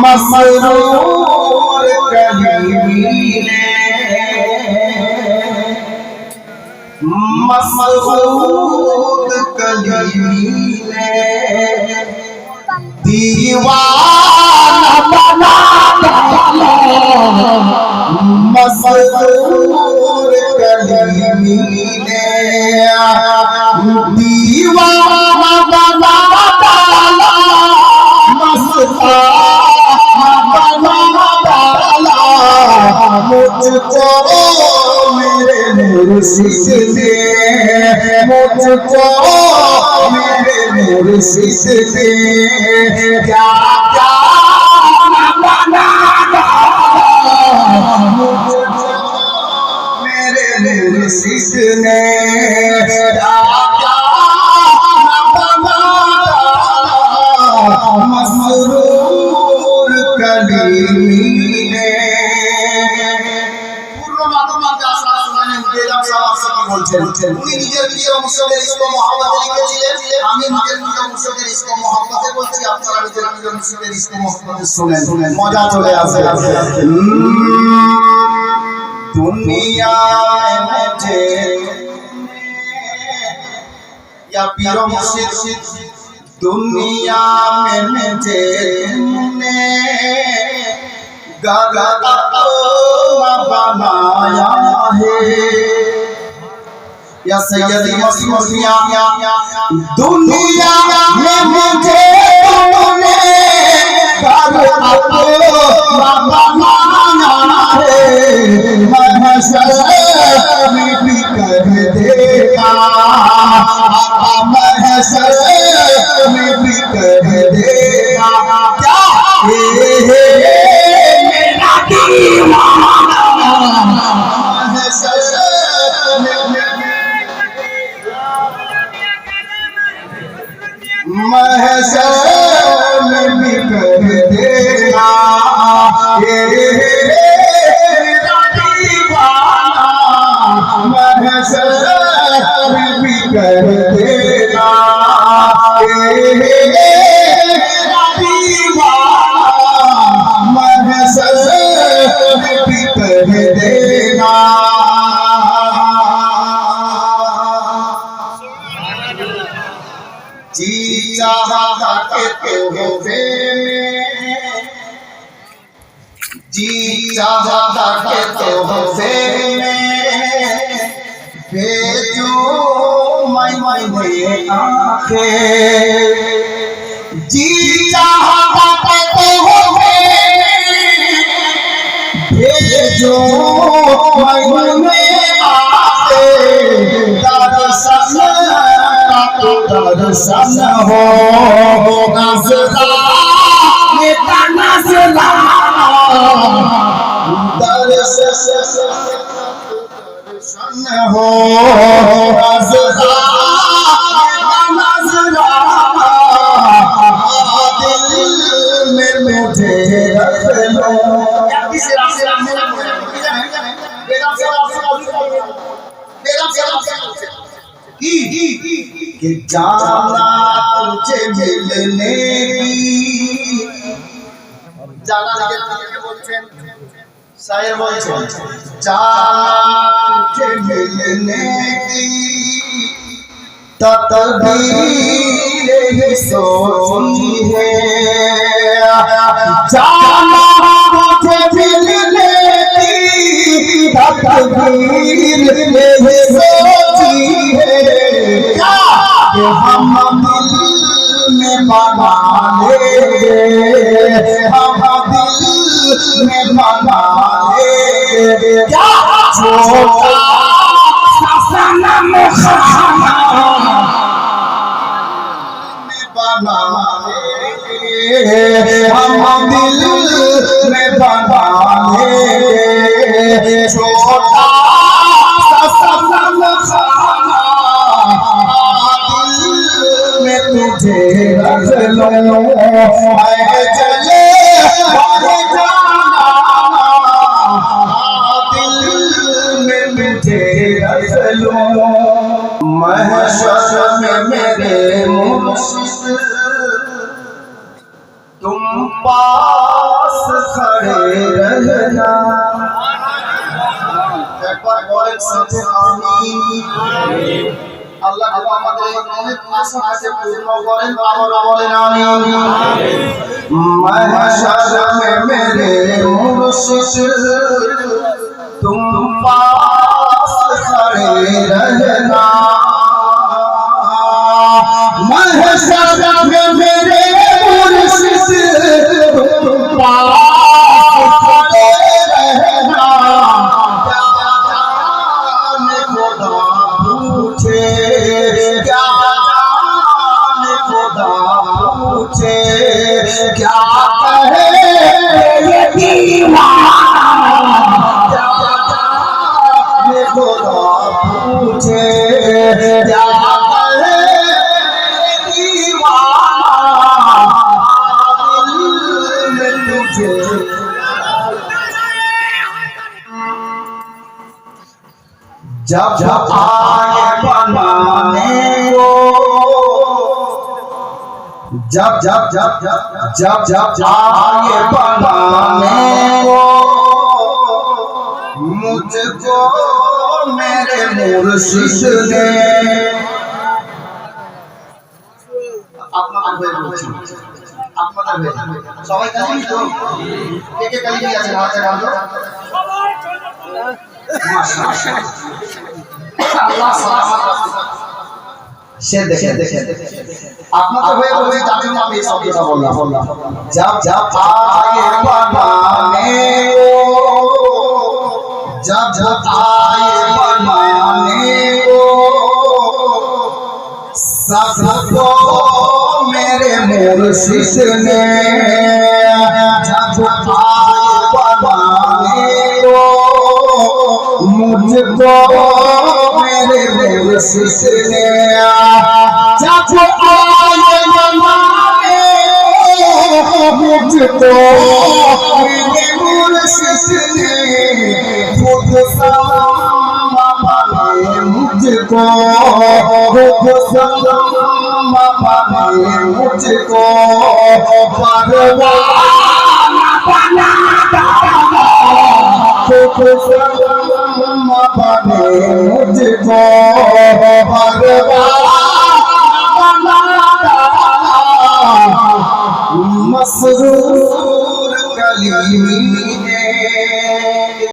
मसरूर कलीमी ने मसरूर कलीमी ने दीवाना बना डाला मसरूर कलीमी ने दीवाना बना डाला मस्ताना बना डाला मुझको मेरे मुर्शिद ने मुझको मेरे मुर्शिद ने क्या क्या बना डाला मुझको मेरे मुर्शिद ने क्या क्या बना डाला मसरूर कलीमी ने। উনি নিজের প্রিয় মুর্শিদের ইশক ও মহব্বতে লিখেছিলেন, আমি নিজের প্রিয় মুর্শিদের ইশক ও মহব্বতে বলছি, আপনারা নিজের প্রিয় মুর্শিদের ইশক ও মহব্বতে শুনেন, মজা চলে আসে। দুনিয়া মুঝে या पीरो मुर्शिद दुनिया में मुझे तुमने गलत बनाया है या सैयदी मसरूरिया दुनिया में मुझे तुमने गलत बनाया है महशर में भी कर देगा महशर में भी कर देगा क्या मेरा दीवाना महशर में भी कर देगा मेरा दीवाना महशर में भी कर देगा मेरा दीवाना महशर में भी कर देगा। जी चाहता के तोहफे में जी चाहता के तोहफे में भेजो मैंने आंखें जी चाहता के तोहफे में भेजो मैंने आंखें दर्शन हो नज़राने का नज़राना दर्शन हो नज़राना दिल में मुझे रख लो कि जाना तुझे मिलने की जाना बोलছেন शायर बोलছেন जाना तुझे मिलने की तकदीर ही सोची है जाना तुझे मिलने की तकदीर ही सोची है कि हम दिल में बना लेंगे हम दिल में बना लेंगे क्या छोटा सा सनम खाना में बना लेंगे हम दिल में बना लेंगे छोटा सा सनम खाना तुझे रख लो मैं चले दिल में तुझे रख लो महशर में मेरे मुर्शिद तुम पा একবার বলেন সাথে আমিন। আল্লাহ আমাদের অনেক আশাকে পূর্ণ করেন, আমরা বলেন আমিন। महशर में मेरे मुर्शिद तुम पास खड़े रहना, महशर में मेरे मुर्शिद तुम पास खड़े रहना, क्या जाने खुदा पूछे, क्या जाने खुदा पूछे, क्या कहे ये दीवाना, क्या जाने खुदा पूछे, क्या कहे ये दीवाना, दिल में तुझे जब जब आए बनाने को, जब जब जब जब जब जब आए बनाने को, मुझको मेरे मुर्शिद ने আপনাদের বলছি, আপনাদের সবাই কালি তো কে কে কালি আছে হাতে রাখো মাশাআল্লাহ আল্লাহ সালামত সে দেখে দেখে আপনাদের হয়ে বলছি তার জন্য আমি সব কথা বললাম। जब जब आए बनाने को, जब जब आए बनाने को, सबको मेरे मुर्शिद ने, जब जब आए बनाने को, मुझको मेरे मुर्शिद ने, जब आए बनाने को, मुझको मेरे मुर्शिद ने, खुद समा बने मुझको, खुद समा बने मुझको, परवाना बना डाला, खुद समा बने मुझको, परवाना बना डाला, मसरूर कलीमी